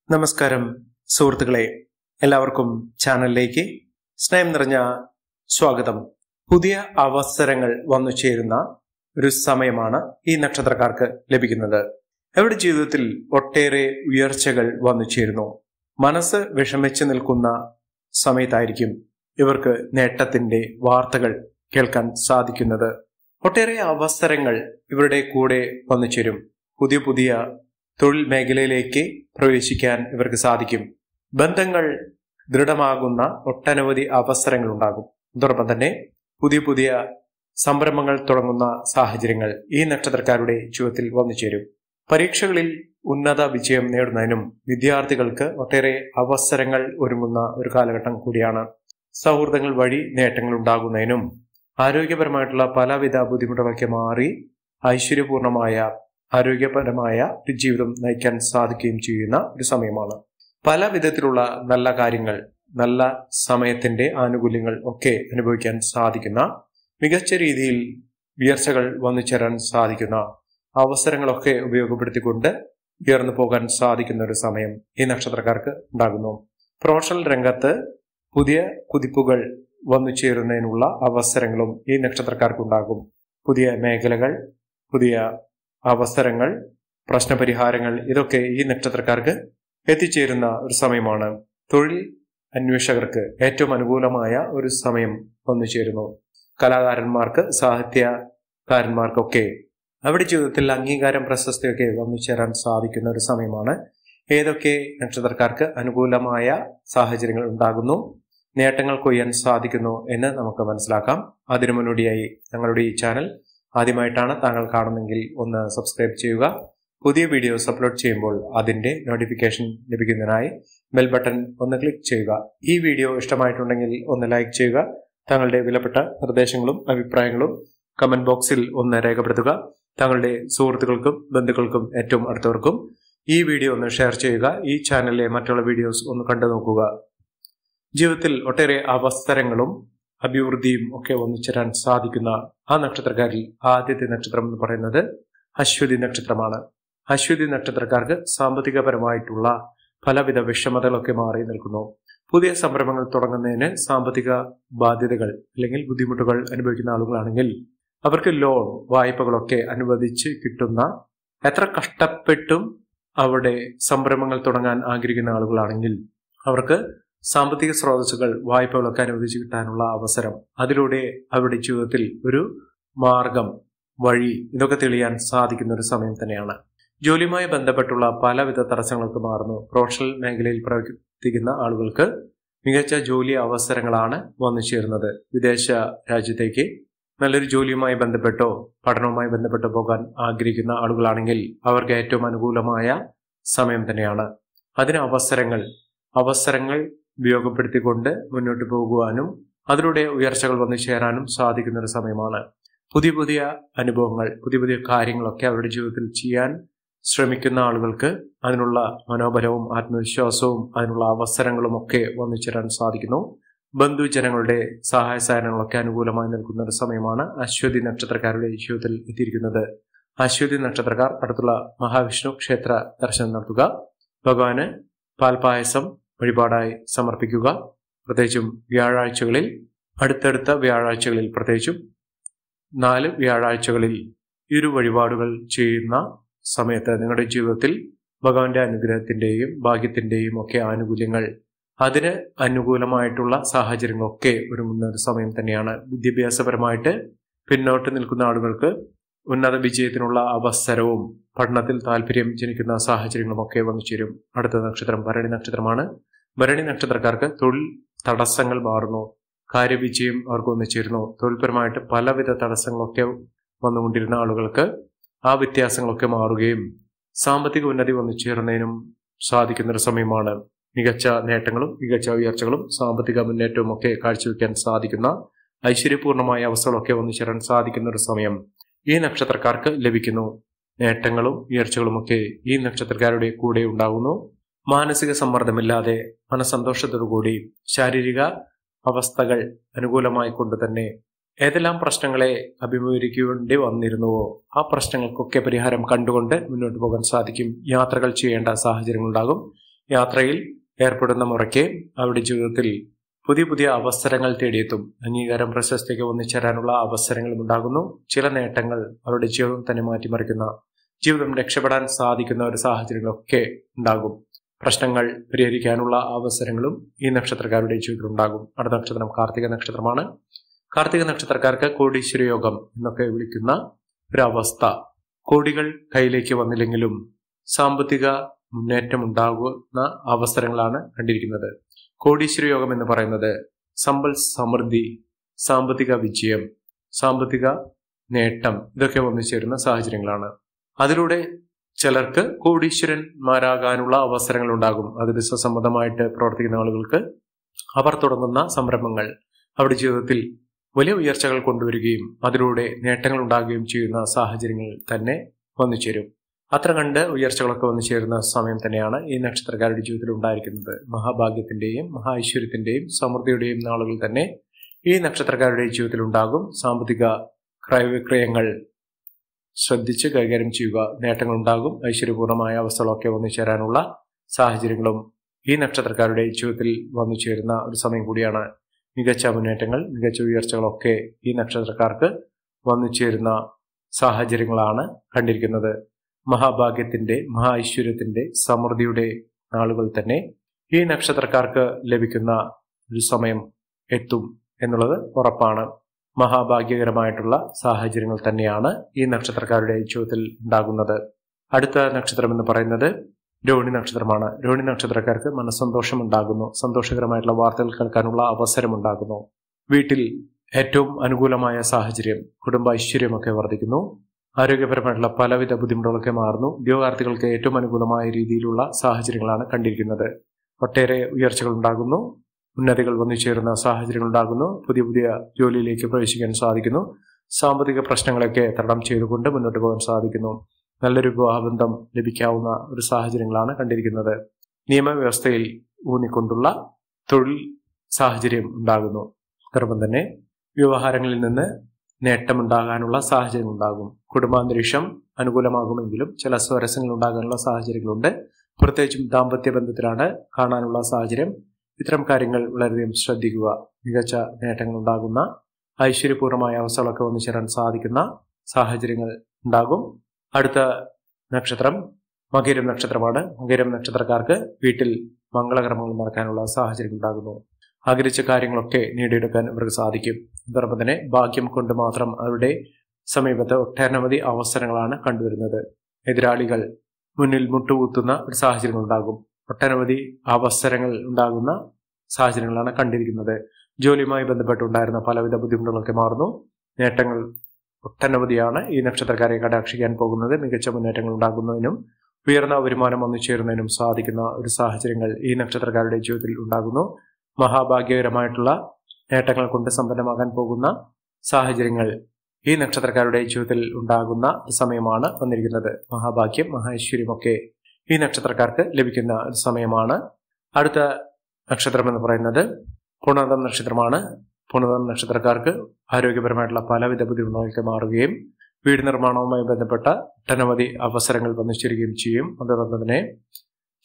നമസ്കാരം സുഹൃത്തുക്കളെ, എല്ലാവർക്കും ചാനലിലേക്ക് സ്നേഹം നിറഞ്ഞ സ്വാഗതം. പുതിയ അവസരങ്ങൾ വന്നു ചേരുന്ന ഒരു സമയമാണ് ഈ നക്ഷത്രക്കാർക്ക് ലഭിക്കുന്നത്. അവരുടെ ജീവിതത്തിൽ ഒട്ടേറെ ഉയർച്ചകൾ വന്നു ചേരുന്നു. മനസ്സ് വിഷമിച്ചു നിൽക്കുന്ന സമയത്തായിരിക്കും ഇവർക്ക് നേട്ടത്തിന്റെ വാർത്തകൾ കേൾക്കാൻ സാധിക്കുന്നത്. ഒട്ടേറെ അവസരങ്ങൾ ഇവരുടെ കൂടെ വന്നു ചേരും. പുതിയ പുതിയ തൊഴിൽ മേഖലയിലേക്ക് പ്രവേശിക്കാൻ ഇവർക്ക് സാധിക്കും. ബന്ധങ്ങൾ ദൃഢമാകുന്ന ഒട്ടനവധി അവസരങ്ങൾ ഉണ്ടാകും. അതോടൊപ്പം തന്നെ പുതിയ പുതിയ സംരംഭങ്ങൾ തുടങ്ങുന്ന സാഹചര്യങ്ങൾ ഈ നക്ഷത്രക്കാരുടെ ജീവിതത്തിൽ വന്നു ചേരും. പരീക്ഷകളിൽ ഉന്നത വിജയം നേടുന്നതിനും വിദ്യാർത്ഥികൾക്ക് ഒട്ടേറെ അവസരങ്ങൾ ഒരുങ്ങുന്ന ഒരു കാലഘട്ടം കൂടിയാണ്. സൗഹൃദങ്ങൾ വഴി നേട്ടങ്ങൾ ഉണ്ടാകുന്നതിനും ആരോഗ്യപരമായിട്ടുള്ള പലവിധ ബുദ്ധിമുട്ടുകളൊക്കെ മാറി ഐശ്വര്യപൂർണമായ ആരോഗ്യപരമായ ഒരു ജീവിതം നയിക്കാൻ സാധിക്കുകയും ചെയ്യുന്ന ഒരു സമയമാണ്. പല വിധത്തിലുള്ള നല്ല കാര്യങ്ങൾ, നല്ല സമയത്തിന്റെ ആനുകൂല്യങ്ങൾ ഒക്കെ അനുഭവിക്കാൻ സാധിക്കുന്ന, മികച്ച രീതിയിൽ ഉയർച്ചകൾ വന്നു ചേരാൻ സാധിക്കുന്ന അവസരങ്ങളൊക്കെ ഉപയോഗപ്പെടുത്തിക്കൊണ്ട് ഉയർന്നു പോകാൻ സാധിക്കുന്ന ഒരു സമയം ഈ നക്ഷത്രക്കാർക്ക് ഉണ്ടാകുന്നു. പ്രൊഫഷണൽ രംഗത്ത് പുതിയ കുതിപ്പുകൾ വന്നു ചേരുന്നതിനുള്ള അവസരങ്ങളും ഈ നക്ഷത്രക്കാർക്കുണ്ടാകും. പുതിയ മേഖലകൾ, പുതിയ അവസരങ്ങൾ, പ്രശ്നപരിഹാരങ്ങൾ ഇതൊക്കെ ഈ നക്ഷത്രക്കാർക്ക് എത്തിച്ചേരുന്ന ഒരു സമയമാണ്. തൊഴിൽ അന്വേഷകർക്ക് ഏറ്റവും അനുകൂലമായ ഒരു സമയം വന്നു ചേരുന്നു. കലാകാരന്മാർക്ക്, സാഹിത്യകാരന്മാർക്കൊക്കെ അവരുടെ ജീവിതത്തിൽ അംഗീകാരം, പ്രശസ്തിയൊക്കെ വന്നു ചേരാൻ സാധിക്കുന്ന ഒരു സമയമാണ്. ഏതൊക്കെ നക്ഷത്രക്കാർക്ക് അനുകൂലമായ സാഹചര്യങ്ങൾ ഉണ്ടാകുന്നു, നേട്ടങ്ങൾ കൊയ്യാൻ സാധിക്കുന്നു എന്ന് നമുക്ക് മനസ്സിലാക്കാം. അതിനു മുന്നോടിയായി ഞങ്ങളുടെ ഈ ചാനൽ ആദ്യമായിട്ടാണ് താങ്കൾ കാണുന്നെങ്കിൽ ഒന്ന് സബ്സ്ക്രൈബ് ചെയ്യുക. പുതിയ വീഡിയോസ് അപ്ലോഡ് ചെയ്യുമ്പോൾ അതിന്റെ നോട്ടിഫിക്കേഷൻ ലഭിക്കുന്നതിനായി ബെൽ ബട്ടൺ ഒന്ന് ക്ലിക്ക് ചെയ്യുക. ഈ വീഡിയോ ഇഷ്ടമായിട്ടുണ്ടെങ്കിൽ ഒന്ന് ലൈക്ക് ചെയ്യുക. താങ്കളുടെ വിലപ്പെട്ട നിർദ്ദേശങ്ങളും അഭിപ്രായങ്ങളും കമന്റ് ബോക്സിൽ ഒന്ന് രേഖപ്പെടുത്തുക. താങ്കളുടെ സുഹൃത്തുക്കൾക്കും ബന്ധുക്കൾക്കും ഏറ്റവും അടുത്തവർക്കും ഈ വീഡിയോ ഒന്ന് ഷെയർ ചെയ്യുക. ഈ ചാനലിലെ മറ്റുള്ള വീഡിയോസ് ഒന്ന് കണ്ടു നോക്കുക. ജീവിതത്തിൽ ഒട്ടേറെ അവസരങ്ങളും അഭിവൃദ്ധിയും ഒക്കെ ഒന്നിച്ചേരാൻ സാധിക്കുന്ന ആ നക്ഷത്രക്കാരിൽ ആദ്യത്തെ നക്ഷത്രം എന്ന് പറയുന്നത് അശ്വതി നക്ഷത്രമാണ്. അശ്വതി നക്ഷത്രക്കാർക്ക് സാമ്പത്തികപരമായിട്ടുള്ള പലവിധ വിഷമതകളൊക്കെ മാറി നിൽക്കുന്നു. പുതിയ സംരംഭങ്ങൾ തുടങ്ങുന്നതിന് സാമ്പത്തിക ബാധ്യതകൾ അല്ലെങ്കിൽ ബുദ്ധിമുട്ടുകൾ അനുഭവിക്കുന്ന ആളുകളാണെങ്കിൽ അവർക്ക് ലോൺ, വായ്പകളൊക്കെ അനുവദിച്ച് കിട്ടുന്ന, എത്ര കഷ്ടപ്പെട്ടും അവിടെ സംരംഭങ്ങൾ തുടങ്ങാൻ ആഗ്രഹിക്കുന്ന ആളുകളാണെങ്കിൽ അവർക്ക് സാമ്പത്തിക സ്രോതസ്സുകൾ, വായ്പകളൊക്കെ അനുവദിച്ചു കിട്ടാനുള്ള അവസരം, അതിലൂടെ അവരുടെ ജീവിതത്തിൽ ഒരു മാർഗം, വഴി ഇതൊക്കെ തെളിയാൻ സാധിക്കുന്ന ഒരു സമയം തന്നെയാണ്. ജോലിയുമായി ബന്ധപ്പെട്ടുള്ള പലവിധ തടസ്സങ്ങൾക്ക് മാറുന്നു. പ്രൊഫഷണൽ മേഖലയിൽ പ്രവർത്തിക്കുന്ന ആളുകൾക്ക് മികച്ച ജോലി അവസരങ്ങളാണ് വന്നു ചേരുന്നത്. വിദേശ രാജ്യത്തേക്ക് നല്ലൊരു ജോലിയുമായി ബന്ധപ്പെട്ടോ പഠനവുമായി ബന്ധപ്പെട്ടോ പോകാൻ ആഗ്രഹിക്കുന്ന ആളുകളാണെങ്കിൽ അവർക്ക് ഏറ്റവും അനുകൂലമായ സമയം തന്നെയാണ്. അതിന് അവസരങ്ങൾ ഉപയോഗപ്പെടുത്തിക്കൊണ്ട് മുന്നോട്ട് പോകുവാനും അതിലൂടെ ഉയർച്ചകൾ വന്നു ചേരാനും സാധിക്കുന്ന ഒരു സമയമാണ്. പുതിയ പുതിയ അനുഭവങ്ങൾ, പുതിയ പുതിയ കാര്യങ്ങളൊക്കെ അവരുടെ ജീവിതത്തിൽ ചെയ്യാൻ ശ്രമിക്കുന്ന ആളുകൾക്ക് അതിനുള്ള മനോബലവും ആത്മവിശ്വാസവും അതിനുള്ള അവസരങ്ങളും ഒക്കെ വന്നു ചേരാൻ സാധിക്കുന്നു. ബന്ധുജനങ്ങളുടെ സഹായ സഹകരണങ്ങളൊക്കെ അനുകൂലമായി നിൽക്കുന്ന ഒരു സമയമാണ് അശ്വതി നക്ഷത്രക്കാരുടെ ജീവിതത്തിൽ എത്തിയിരിക്കുന്നത്. അശ്വതി നക്ഷത്രക്കാർ അടുത്തുള്ള മഹാവിഷ്ണു ക്ഷേത്ര ദർശനം നടത്തുക. ഭഗവാന് പാൽപായസം വഴിപാടായി സമർപ്പിക്കുക. പ്രത്യേകിച്ചും വ്യാഴാഴ്ചകളിൽ, അടുത്തടുത്ത വ്യാഴാഴ്ചകളിൽ, പ്രത്യേകിച്ചും 4 വ്യാഴാഴ്ചകളിൽ ഇരു വഴിപാടുകൾ ചെയ്യുന്ന സമയത്ത് നിങ്ങളുടെ ജീവിതത്തിൽ ഭഗവാന്റെ അനുഗ്രഹത്തിന്റെയും ഭാഗ്യത്തിന്റെയും ഒക്കെ ആനുകൂല്യങ്ങൾ, അതിന് അനുകൂലമായിട്ടുള്ള സാഹചര്യങ്ങളൊക്കെ ഒരുങ്ങുന്ന ഒരു സമയം തന്നെയാണ്. വിദ്യാഭ്യാസപരമായിട്ട് പിന്നോട്ട് നിൽക്കുന്ന ആളുകൾക്ക് ഉന്നത വിജയത്തിനുള്ള അവസരവും പഠനത്തിൽ താല്പര്യം ജനിക്കുന്ന സാഹചര്യങ്ങളുമൊക്കെ വന്നു ചേരും. അടുത്ത നക്ഷത്രം ഭരണി നക്ഷത്രമാണ്. ഭരണി നക്ഷത്രക്കാർക്ക് തൊഴിൽ തടസ്സങ്ങൾ മാറുന്നു. കാര്യവിജയം അവർക്ക് വന്നു ചേരുന്നു. തൊഴിൽപരമായിട്ട് പലവിധ തടസ്സങ്ങളൊക്കെ വന്നുകൊണ്ടിരുന്ന ആളുകൾക്ക് ആ വ്യത്യാസങ്ങളൊക്കെ മാറുകയും സാമ്പത്തിക ഉന്നതി വന്നു ചേരുന്നതിനും സാധിക്കുന്ന ഒരു സമയമാണ്. മികച്ച നേട്ടങ്ങളും മികച്ച ഉയർച്ചകളും സാമ്പത്തിക മുന്നേറ്റവും ഒക്കെ കാഴ്ചവെക്കാൻ സാധിക്കുന്ന ഐശ്വര്യപൂർണമായ അവസ്ഥകളൊക്കെ വന്നു ചേരാൻ സാധിക്കുന്ന ഒരു സമയം ഈ നക്ഷത്രക്കാർക്ക് ലഭിക്കുന്നു. നേട്ടങ്ങളും ഉയർച്ചകളുമൊക്കെ ഈ നക്ഷത്രക്കാരുടെ കൂടെ ഉണ്ടാകുന്നു. മാനസിക സമ്മർദ്ദമില്ലാതെ മനസ്സന്തോഷത്തോടുകൂടി ശാരീരിക അവസ്ഥകൾ അനുകൂലമായി കൊണ്ട് തന്നെ ഏതെല്ലാം പ്രശ്നങ്ങളെ അഭിമുഖീകരിക്കേണ്ടി വന്നിരുന്നുവോ ആ പ്രശ്നങ്ങൾക്കൊക്കെ പരിഹാരം കണ്ടുകൊണ്ട് മുന്നോട്ട് പോകാൻ സാധിക്കും. യാത്രകൾ ചെയ്യേണ്ട സാഹചര്യങ്ങളുണ്ടാകും. യാത്രയിൽ ഏർപ്പെടുന്ന മുറയ്ക്ക് അവരുടെ ജീവിതത്തിൽ പുതിയ പുതിയ അവസരങ്ങൾ തേടിയെത്തും. അംഗീകാരം, പ്രശസ്തിക്ക് ഒന്നിച്ചേരാനുള്ള അവസരങ്ങളും ഉണ്ടാകുന്നു. ചില നേട്ടങ്ങൾ അവരുടെ ജീവിതം തന്നെ മാറ്റിമറിക്കുന്ന, ജീവിതം രക്ഷപ്പെടാൻ സാധിക്കുന്ന ഒരു സാഹചര്യങ്ങളൊക്കെ ഉണ്ടാകും. പ്രശ്നങ്ങൾ പരിഹരിക്കാനുള്ള അവസരങ്ങളും ഈ നക്ഷത്രക്കാരുടെ ജീവിതത്തിൽ ഉണ്ടാകും. അടുത്ത നക്ഷത്രം കാർത്തിക നക്ഷത്രമാണ്. കാർത്തിക നക്ഷത്രക്കാർക്ക് കോടീശ്വര യോഗം എന്നൊക്കെ വിളിക്കുന്ന ഒരവസ്ഥ. കോടികൾ കയ്യിലേക്ക് വന്നില്ലെങ്കിലും സാമ്പത്തിക മുന്നേറ്റം ഉണ്ടാകുന്ന അവസരങ്ങളാണ് കണ്ടിരിക്കുന്നത്. കോടീശ്വര യോഗം എന്ന് പറയുന്നത് സമ്പൽ സമൃദ്ധി, സാമ്പത്തിക വിജയം, സാമ്പത്തിക നേട്ടം ഇതൊക്കെ ഒന്നിച്ചേരുന്ന സാഹചര്യങ്ങളാണ്. അതിലൂടെ ചിലർക്ക് കോടീശ്വരന്മാരാകാനുള്ള അവസരങ്ങൾ ഉണ്ടാകും. അത് ബിസിനസ് സംബന്ധമായിട്ട് പ്രവർത്തിക്കുന്ന ആളുകൾക്ക് അവർ തുടങ്ങുന്ന സംരംഭങ്ങൾ അവരുടെ ജീവിതത്തിൽ വലിയ ഉയർച്ചകൾ കൊണ്ടുവരികയും അതിലൂടെ നേട്ടങ്ങൾ ഉണ്ടാകുകയും ചെയ്യുന്ന സാഹചര്യങ്ങൾ തന്നെ വന്നുചേരും. അത്ര കണ്ട് ഉയർച്ചകളൊക്കെ വന്നു ചേരുന്ന സമയം തന്നെയാണ് ഈ നക്ഷത്രക്കാരുടെ ജീവിതത്തിൽ ഉണ്ടായിരിക്കുന്നത്. മഹാഭാഗ്യത്തിന്റെയും മഹാഐശ്വര്യത്തിന്റെയും സമൃദ്ധിയുടെയും നാളുകൾ തന്നെ ഈ നക്ഷത്രക്കാരുടെ ജീവിതത്തിൽ ഉണ്ടാകും. സാമ്പത്തിക ക്രയവിക്രയങ്ങൾ ശ്രദ്ധിച്ച് കൈകാര്യം ചെയ്യുക. നേട്ടങ്ങൾ ഉണ്ടാകും. ഐശ്വര്യപൂർണമായ അവസ്ഥകളൊക്കെ വന്നു ചേരാനുള്ള സാഹചര്യങ്ങളും ഈ നക്ഷത്രക്കാരുടെ ജീവിതത്തിൽ വന്നു ചേരുന്ന ഒരു സമയം കൂടിയാണ്. മികച്ച മുന്നേറ്റങ്ങൾ, മികച്ച ഉയർച്ചകളൊക്കെ ഈ നക്ഷത്രക്കാർക്ക് വന്നു ചേരുന്ന സാഹചര്യങ്ങളാണ് കണ്ടിരിക്കുന്നത്. മഹാഭാഗ്യത്തിന്റെ, മഹാ ഐശ്വര്യത്തിന്റെ, സമൃദ്ധിയുടെ നാളുകൾ തന്നെ ഈ നക്ഷത്രക്കാർക്ക് ലഭിക്കുന്ന ഒരു സമയം എത്തും എന്നുള്ളത് ഉറപ്പാണ്. മഹാഭാഗ്യകരമായിട്ടുള്ള സാഹചര്യങ്ങൾ തന്നെയാണ് ഈ നക്ഷത്രക്കാരുടെ ജീവിതത്തിൽ ഉണ്ടാകുന്നത്. അടുത്ത നക്ഷത്രം എന്ന് പറയുന്നത് രോഹിണി നക്ഷത്രമാണ്. രോഹിണി നക്ഷത്രക്കാർക്ക് മനസ്സന്തോഷം ഉണ്ടാകുന്നു. സന്തോഷകരമായിട്ടുള്ള വാർത്തകൾ കേൾക്കാനുള്ള അവസരം ഉണ്ടാകുന്നു. വീട്ടിൽ ഏറ്റവും അനുകൂലമായ സാഹചര്യം, കുടുംബ ഐശ്വര്യമൊക്കെ വർദ്ധിക്കുന്നു. ആരോഗ്യപരമായിട്ടുള്ള പലവിധ ബുദ്ധിമുട്ടുകളൊക്കെ മാറുന്നു. ഉദ്യോഗാർത്ഥികൾക്ക് ഏറ്റവും അനുകൂലമായ രീതിയിലുള്ള സാഹചര്യങ്ങളാണ് കണ്ടിരിക്കുന്നത്. ഒട്ടേറെ ഉയർച്ചകൾ ഉണ്ടാകുന്നു. ഉന്നതികൾ വന്നു ചേരുന്ന സാഹചര്യങ്ങൾ ഉണ്ടാകുന്നു. പുതിയ പുതിയ ജോലിയിലേക്ക് പ്രവേശിക്കാൻ സാധിക്കുന്നു. സാമ്പത്തിക പ്രശ്നങ്ങളൊക്കെ തരണം ചെയ്തുകൊണ്ട് മുന്നോട്ട് പോകാൻ സാധിക്കുന്നു. നല്ലൊരു വിവാഹബന്ധം ലഭിക്കാവുന്ന ഒരു സാഹചര്യങ്ങളാണ് കണ്ടിരിക്കുന്നത്. നിയമവ്യവസ്ഥയിൽ ഊന്നിക്കൊണ്ടുള്ള തൊഴിൽ സാഹചര്യം ഉണ്ടാകുന്നു. അതോടൊപ്പം തന്നെ വ്യവഹാരങ്ങളിൽ നിന്ന് നേട്ടമുണ്ടാകാനുള്ള സാഹചര്യം ഉണ്ടാകും. കുടുംബാന്തരീക്ഷം അനുകൂലമാകുമെങ്കിലും ചില സ്വരസങ്ങൾ ഉണ്ടാകാനുള്ള സാഹചര്യങ്ങളുണ്ട്. പ്രത്യേകിച്ചും ദാമ്പത്യ ബന്ധത്തിലാണ് കാണാനുള്ള സാഹചര്യം. ഇത്തരം കാര്യങ്ങൾ വളരെയധികം ശ്രദ്ധിക്കുക. മികച്ച നേട്ടങ്ങൾ ഉണ്ടാകുന്ന, ഐശ്വര്യപൂർണമായ അവസ്ഥകളൊക്കെ വന്നു ചേരാൻ സാധിക്കുന്ന സാഹചര്യങ്ങൾ ഉണ്ടാകും. അടുത്ത നക്ഷത്രം മകരം നക്ഷത്രമാണ്. മകരം നക്ഷത്രക്കാർക്ക് വീട്ടിൽ മംഗളകർമ്മങ്ങൾ നടക്കാനുള്ള സാഹചര്യം ഉണ്ടാകുന്നു. ആഗ്രഹിച്ച കാര്യങ്ങളൊക്കെ നേടിയെടുക്കാൻ ഇവർക്ക് സാധിക്കും. അതോടൊപ്പം തന്നെ ഭാഗ്യം കൊണ്ട് മാത്രം അവരുടെ സമീപത്ത് ഒട്ടനവധി അവസരങ്ങളാണ് കണ്ടുവരുന്നത്. എതിരാളികൾ മുന്നിൽ മുട്ടുകുത്തുന്ന ഒരു സാഹചര്യങ്ങൾ ഉണ്ടാകും. ഒട്ടനവധി അവസരങ്ങൾ ഉണ്ടാകുന്ന സാഹചര്യങ്ങളാണ് കണ്ടിരിക്കുന്നത്. ജോലിയുമായി ബന്ധപ്പെട്ടുണ്ടായിരുന്ന പലവിധ ബുദ്ധിമുട്ടുകളൊക്കെ മാറുന്നു. നേട്ടങ്ങൾ ഒട്ടനവധിയാണ് ഈ നക്ഷത്രക്കാരെ കടാക്ഷിക്കാൻ പോകുന്നത്. മികച്ച മുന്നേറ്റങ്ങൾ ഉണ്ടാകുന്നതിനും ഉയർന്ന വരുമാനം വന്നു ചേരുന്നതിനും സാധിക്കുന്ന ഒരു സാഹചര്യങ്ങൾ ഈ നക്ഷത്രക്കാരുടെ ജീവിതത്തിൽ ഉണ്ടാകുന്നു. മഹാഭാഗ്യകരമായിട്ടുള്ള നേട്ടങ്ങൾ കൊണ്ട് സമ്പന്നമാകാൻ പോകുന്ന സാഹചര്യങ്ങൾ ഈ നക്ഷത്രക്കാരുടെ ജീവിതത്തിൽ ഉണ്ടാകുന്ന സമയമാണ് വന്നിരിക്കുന്നത്. മഹാഭാഗ്യം, മഹേശ്വര്യമൊക്കെ ഈ നക്ഷത്രക്കാർക്ക് ലഭിക്കുന്ന ഒരു സമയമാണ്. അടുത്ത നക്ഷത്രം എന്ന് പറയുന്നത് പുണർദം നക്ഷത്രമാണ്. പുണർദം നക്ഷത്രക്കാർക്ക് ആരോഗ്യപരമായിട്ടുള്ള പലവിധ ബുദ്ധിമുട്ടുകളൊക്കെ മാറുകയും വീട് നിർമ്മാണവുമായി ബന്ധപ്പെട്ട ഒട്ടനവധി അവസരങ്ങൾ വന്നു ചേരുകയും ചെയ്യും. അതോടൊപ്പം തന്നെ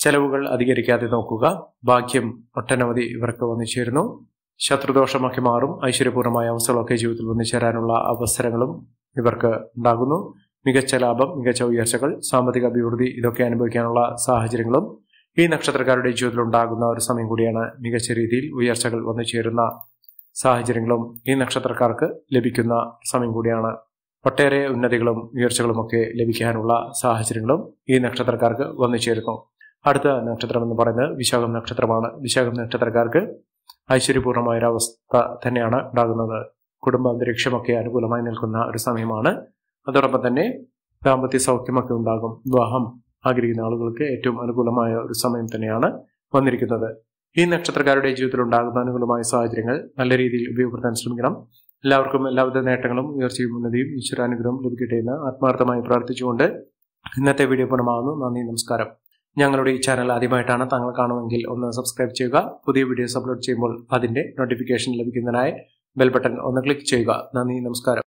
ചെലവുകൾ അധികരിക്കാതെ നോക്കുക. ഭാഗ്യം ഒട്ടനവധി ഇവർക്ക് വന്നു ചേരുന്നു. ശത്രുദോഷമൊക്കെ മാറും. ഐശ്വര്യപൂർണമായ അവസ്ഥകളൊക്കെ ജീവിതത്തിൽ വന്നു ചേരാനുള്ള അവസരങ്ങളും ഇവർക്ക് ഉണ്ടാകുന്നു. മികച്ച ലാഭം, മികച്ച ഉയർച്ചകൾ, സാമ്പത്തിക അഭിവൃദ്ധി ഇതൊക്കെ അനുഭവിക്കാനുള്ള സാഹചര്യങ്ങളും ഈ നക്ഷത്രക്കാരുടെ ജീവിതത്തിൽ ഉണ്ടാകുന്ന ഒരു സമയം കൂടിയാണ്. മികച്ച രീതിയിൽ ഉയർച്ചകൾ വന്നു ചേരുന്ന സാഹചര്യങ്ങളും ഈ നക്ഷത്രക്കാർക്ക് ലഭിക്കുന്ന സമയം കൂടിയാണ്. ഒട്ടേറെ ഉന്നതികളും ഉയർച്ചകളും ഒക്കെ ലഭിക്കാനുള്ള സാഹചര്യങ്ങളും ഈ നക്ഷത്രക്കാർക്ക് വന്നു ചേരുന്നു. അടുത്ത നക്ഷത്രം എന്ന് പറയുന്നത് വിശാഖം നക്ഷത്രമാണ്. വിശാഖം നക്ഷത്രക്കാർക്ക് ഐശ്വര്യപൂർണമായ ഒരു അവസ്ഥ തന്നെയാണ് ഉണ്ടാകുന്നത്. കുടുംബ അന്തരീക്ഷമൊക്കെ അനുകൂലമായി നിൽക്കുന്ന ഒരു സമയമാണ്. അതോടൊപ്പം തന്നെ ദാമ്പത്യ സൗഖ്യമൊക്കെ ഉണ്ടാകും. വിവാഹം ആഗ്രഹിക്കുന്ന ആളുകൾക്ക് ഏറ്റവും അനുകൂലമായ ഒരു സമയം തന്നെയാണ് വന്നിരിക്കുന്നത്. ഈ നക്ഷത്രക്കാരുടെ ജീവിതത്തിൽ ഉണ്ടാകുന്ന അനുകൂലമായ സാഹചര്യങ്ങൾ നല്ല രീതിയിൽ ഉപയോഗപ്പെടുത്താൻ ശ്രമിക്കണം. എല്ലാവർക്കും എല്ലാവിധ നേട്ടങ്ങളും ഉയർച്ചയും ഉന്നതിയും ഈശ്വരാനുഗ്രഹം ലഭിക്കട്ടെ എന്ന് ആത്മാർത്ഥമായി പ്രാർത്ഥിച്ചുകൊണ്ട് ഇന്നത്തെ വീഡിയോ പൂർണ്ണമാകുന്നു. നന്ദി, നമസ്കാരം. ഞങ്ങളുടെ ഈ ചാനൽ ആദ്യമായിട്ടാണ് താങ്കൾ കാണുമെങ്കിൽ ഒന്ന് സബ്സ്ക്രൈബ് ചെയ്യുക. പുതിയ വീഡിയോസ് അപ്ലോഡ് ചെയ്യുമ്പോൾ അതിന്റെ നോട്ടിഫിക്കേഷൻ ലഭിക്കുന്നതിനായി ബെൽ ബട്ടൺ ഒന്ന് ക്ലിക്ക് ചെയ്യുക. നന്ദി, നമസ്കാരം.